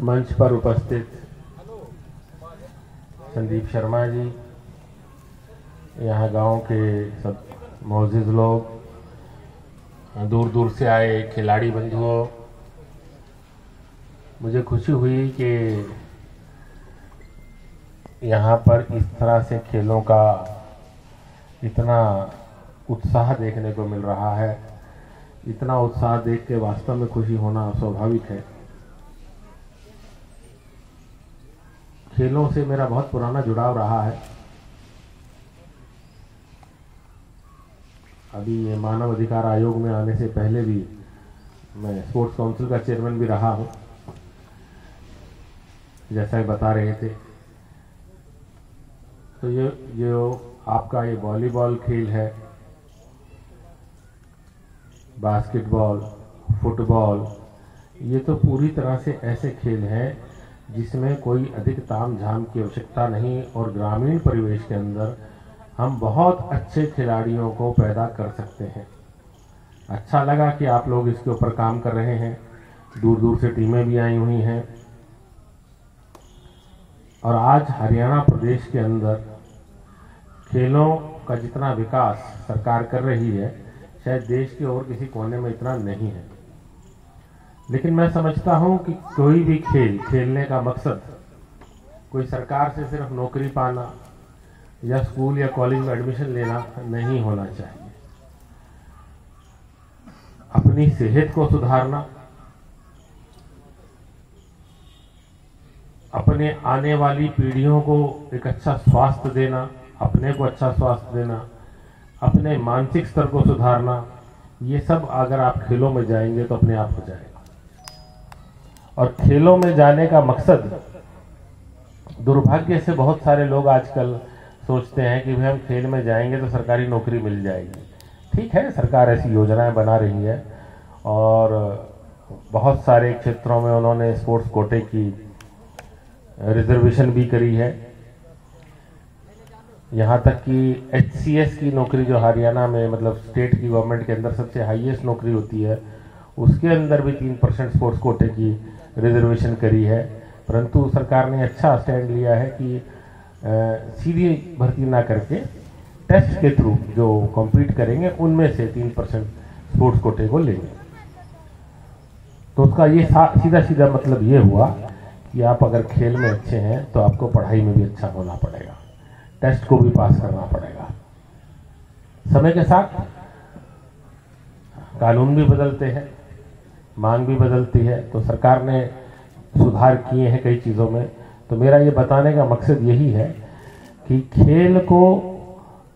मंच पर उपस्थित संदीप शर्मा जी, यहाँ गांव के सब मौजूद लोग, दूर दूर से आए खिलाड़ी बंधुओं, मुझे खुशी हुई कि यहाँ पर इस तरह से खेलों का इतना उत्साह देखने को मिल रहा है। इतना उत्साह देख के वास्तव में खुशी होना स्वाभाविक है। खेलों से मेरा बहुत पुराना जुड़ाव रहा है। अभी ये मानव अधिकार आयोग में आने से पहले भी मैं स्पोर्ट्स काउंसिल का चेयरमैन भी रहा हूँ, जैसा ही बता रहे थे। तो ये आपका ये वॉलीबॉल खेल है, बास्केटबॉल, फुटबॉल, ये तो पूरी तरह से ऐसे खेल हैं जिसमें कोई अधिक ताम झाम की आवश्यकता नहीं और ग्रामीण परिवेश के अंदर हम बहुत अच्छे खिलाड़ियों को पैदा कर सकते हैं। अच्छा लगा कि आप लोग इसके ऊपर काम कर रहे हैं। दूर दूर से टीमें भी आई हुई हैं और आज हरियाणा प्रदेश के अंदर खेलों का जितना विकास सरकार कर रही है, शायद देश के और किसी कोने में इतना नहीं है। लेकिन मैं समझता हूं कि कोई भी खेल खेलने का मकसद कोई सरकार से सिर्फ नौकरी पाना या स्कूल या कॉलेज में एडमिशन लेना नहीं होना चाहिए। अपनी सेहत को सुधारना, अपने आने वाली पीढ़ियों को एक अच्छा स्वास्थ्य देना, अपने को अच्छा स्वास्थ्य देना, अपने मानसिक स्तर को सुधारना, ये सब अगर आप खेलों में जाएंगे तो अपने आप हो जाएगा। और खेलों में जाने का मकसद, दुर्भाग्य से बहुत सारे लोग आजकल सोचते हैं कि भाई हम खेल में जाएंगे तो सरकारी नौकरी मिल जाएगी। ठीक है, सरकार ऐसी योजनाएं बना रही है और बहुत सारे क्षेत्रों में उन्होंने स्पोर्ट्स कोटे की रिजर्वेशन भी करी है। यहाँ तक कि HCS की नौकरी जो हरियाणा में मतलब स्टेट की गवर्नमेंट के अंदर सबसे हाईएस्ट नौकरी होती है, उसके अंदर भी 3% स्पोर्ट्स कोटे की रिजर्वेशन करी है। परंतु सरकार ने अच्छा स्टैंड लिया है कि सीधी भर्ती ना करके टेस्ट के थ्रू जो कॉम्पीट करेंगे उनमें से 3% स्पोर्ट्स कोटे को लेंगे। तो उसका ये सीधा सीधा मतलब ये हुआ कि आप अगर खेल में अच्छे हैं तो आपको पढ़ाई में भी अच्छा होना पड़ेगा, टेस्ट को भी पास करना पड़ेगा। समय के साथ कानून भी बदलते हैं, मांग भी बदलती है, तो सरकार ने सुधार किए हैं कई चीज़ों में। तो मेरा ये बताने का मकसद यही है कि खेल को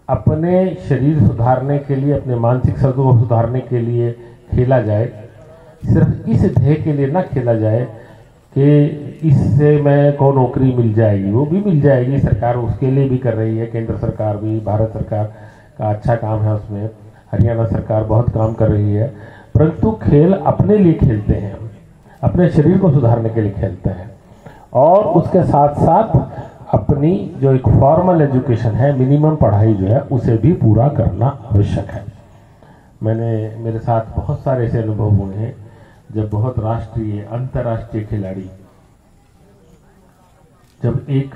अपने शरीर सुधारने के लिए, अपने मानसिक स्तर को सुधारने के लिए खेला जाए। सिर्फ इस ध्येय के लिए ना खेला जाए कि इससे मैं को नौकरी मिल जाएगी, वो भी मिल जाएगी, सरकार उसके लिए भी कर रही है। केंद्र सरकार भी, भारत सरकार का अच्छा काम है उसमें, हरियाणा सरकार बहुत काम कर रही है। परंतु खेल अपने लिए खेलते हैं, अपने शरीर को सुधारने के लिए खेलते हैं और उसके साथ साथ अपनी जो एक फॉर्मल एजुकेशन है, मिनिमम पढ़ाई जो है, उसे भी पूरा करना आवश्यक है। मेरे साथ बहुत सारे ऐसे अनुभव हुए हैं जब बहुत राष्ट्रीय, अंतर्राष्ट्रीय खिलाड़ी जब एक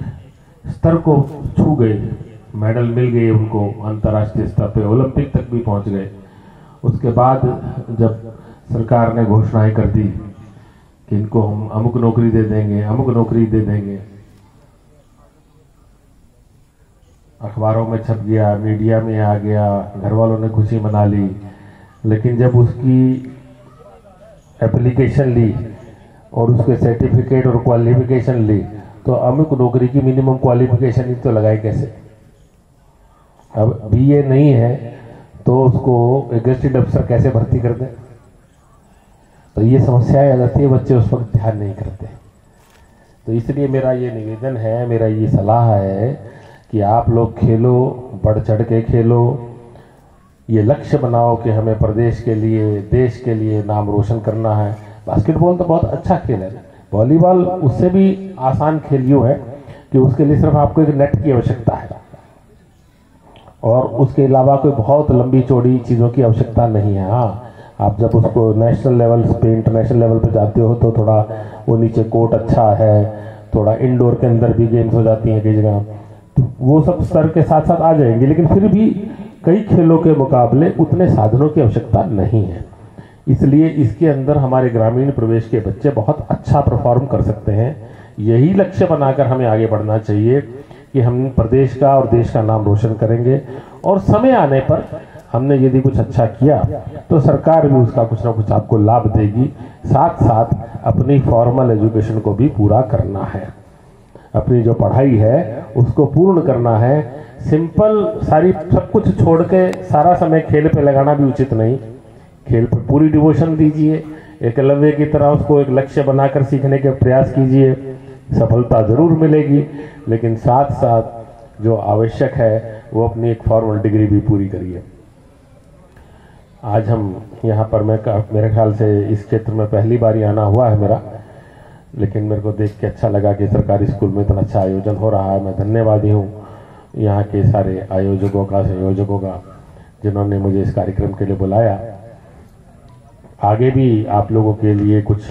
स्तर को छू गए, मेडल मिल गए उनको, अंतर्राष्ट्रीय स्तर पे ओलंपिक तक भी पहुंच गए। उसके बाद जब सरकार ने घोषणाएं कर दी कि इनको हम अमुक नौकरी दे देंगे, अमुक नौकरी दे देंगे, अखबारों में छप गया, मीडिया में आ गया, घर वालों ने खुशी मना ली। लेकिन जब उसकी एप्लीकेशन ली और उसके सर्टिफिकेट और क्वालिफिकेशन ली तो अमुक नौकरी की मिनिमम क्वालिफिकेशन ही तो लगाए कैसे। अब BA नहीं है तो उसको एक गेस्टेड अफसर कैसे भर्ती कर दें। तो ये समस्याएं आ जाती है, बच्चे उस वक्त ध्यान नहीं करते। तो इसलिए मेरा ये निवेदन है, मेरा ये सलाह है कि आप लोग खेलो, बढ़ चढ़ के खेलो, ये लक्ष्य बनाओ कि हमें प्रदेश के लिए, देश के लिए नाम रोशन करना है। बास्केटबॉल तो बहुत अच्छा खेल है, वॉलीबॉल उससे भी आसान खेल यूँ है कि उसके लिए सिर्फ आपको एक नेट की आवश्यकता है और उसके अलावा कोई बहुत लंबी चौड़ी चीज़ों की आवश्यकता नहीं है। हाँ, आप जब उसको नेशनल लेवल पे इंटरनेशनल लेवल पे जाते हो तो थोड़ा वो नीचे कोर्ट अच्छा है, थोड़ा इंडोर के अंदर भी गेम्स हो जाती हैं कई जगह, तो वो सब स्तर के साथ साथ आ जाएंगे। लेकिन फिर भी कई खेलों के मुकाबले उतने साधनों की आवश्यकता नहीं है, इसलिए इसके अंदर हमारे ग्रामीण प्रदेश के बच्चे बहुत अच्छा परफॉर्म कर सकते हैं। यही लक्ष्य बनाकर हमें आगे बढ़ना चाहिए कि हम प्रदेश का और देश का नाम रोशन करेंगे, और समय आने पर हमने यदि कुछ अच्छा किया तो सरकार भी उसका कुछ ना कुछ आपको लाभ देगी। साथ साथ अपनी फॉर्मल एजुकेशन को भी पूरा करना है, अपनी जो पढ़ाई है उसको पूर्ण करना है। सिंपल सारी सब कुछ छोड़ के सारा समय खेल पे लगाना भी उचित नहीं। खेल पर पूरी डिवोशन दीजिए, एकलव्य की तरह उसको एक लक्ष्य बनाकर सीखने के प्रयास कीजिए, सफलता जरूर मिलेगी, लेकिन साथ साथ जो आवश्यक है वो अपनी एक फॉर्मल डिग्री भी पूरी करिए। आज हम यहाँ पर मेरे ख्याल से इस क्षेत्र में पहली बार ही आना हुआ है मेरा, लेकिन मेरे को देख के अच्छा लगा कि सरकारी स्कूल में इतना अच्छा आयोजन हो रहा है। मैं धन्यवादी हूँ यहाँ के सारे आयोजकों का, संयोजकों का, जिन्होंने मुझे इस कार्यक्रम के लिए बुलाया। आगे भी आप लोगों के लिए कुछ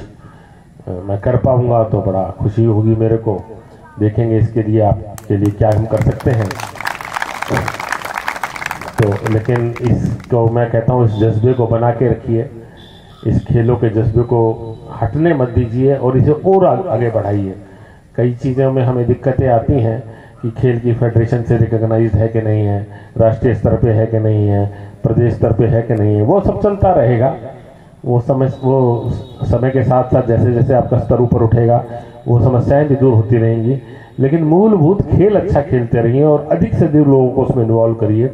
मैं कर पाऊंगा तो बड़ा खुशी होगी मेरे को। देखेंगे इसके लिए आपके लिए क्या हम कर सकते हैं। तो लेकिन इसको मैं कहता हूँ, इस जज्बे को बना के रखिए, इस खेलों के जज्बे को हटने मत दीजिए और इसे और आगे बढ़ाइए। कई चीज़ों में हमें दिक्कतें आती हैं कि खेल की फेडरेशन से रिकॉग्नाइज है कि नहीं है, राष्ट्रीय स्तर पे है कि नहीं है, प्रदेश स्तर पे है कि नहीं है, वो सब चलता रहेगा। वो समय के साथ साथ जैसे जैसे आपका स्तर ऊपर उठेगा वो समस्याएं भी दूर होती रहेंगी। लेकिन मूलभूत खेल अच्छा खेलते रहिए और अधिक से अधिक लोगों को उसमें इन्वॉल्व करिए।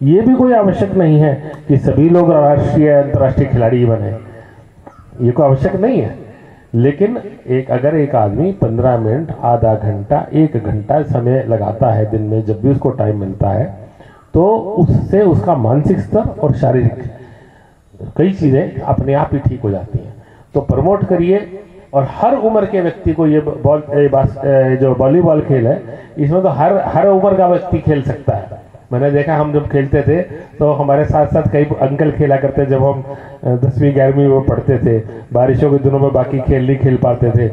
ये भी कोई आवश्यक नहीं है कि सभी लोग राष्ट्रीय अंतर्राष्ट्रीय खिलाड़ी बने, ये कोई आवश्यक नहीं है। लेकिन अगर एक आदमी 15 मिनट, आधा घंटा, 1 घंटा समय लगाता है दिन में, जब भी उसको टाइम मिलता है, तो उससे उसका मानसिक स्तर और शारीरिक कई चीज़ें अपने आप ही ठीक हो जाती हैं। तो प्रमोट करिए, और हर उम्र के व्यक्ति को ये जो वॉलीबॉल खेल है, इसमें तो हर उम्र का व्यक्ति खेल सकता है। मैंने देखा, हम जब खेलते थे तो हमारे साथ साथ कई अंकल खेला करते, जब हम 10वीं 11वीं में पढ़ते थे। बारिशों के दिनों में बाकी खेल नहीं खेल पाते थे,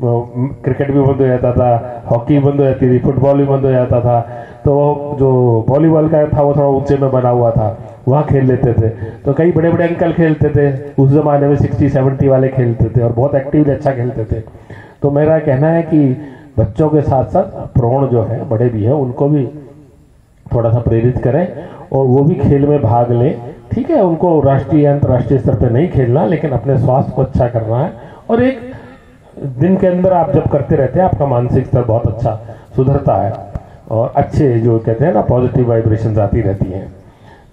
क्रिकेट भी बंद हो जाता था, हॉकी बंद हो जाती थी, फुटबॉल भी बंद हो जाता था। तो जो वॉलीबॉल का था वो थोड़ा ऊंचे में बना हुआ था, वहाँ खेल लेते थे। तो कई बड़े बड़े अंकल खेलते थे, उस जमाने में 60-70 वाले खेलते थे और बहुत एक्टिवली अच्छा खेलते थे। तो मेरा कहना है कि बच्चों के साथ साथ प्रौढ़ जो है, बड़े भी हैं, उनको भी थोड़ा सा प्रेरित करें और वो भी खेल में भाग लें। ठीक है, उनको राष्ट्रीय अंतर्राष्ट्रीय स्तर पे नहीं खेलना, लेकिन अपने स्वास्थ्य को अच्छा करना है। और एक दिन के अंदर आप जब करते रहते हैं, आपका मानसिक स्तर बहुत अच्छा सुधरता है और अच्छे जो कहते हैं ना, पॉजिटिव वाइब्रेशंस आती रहती हैं।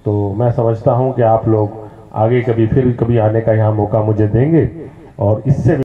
तो मैं समझता हूँ कि आप लोग आगे कभी फिर कभी आने का यहाँ मौका मुझे देंगे और इससे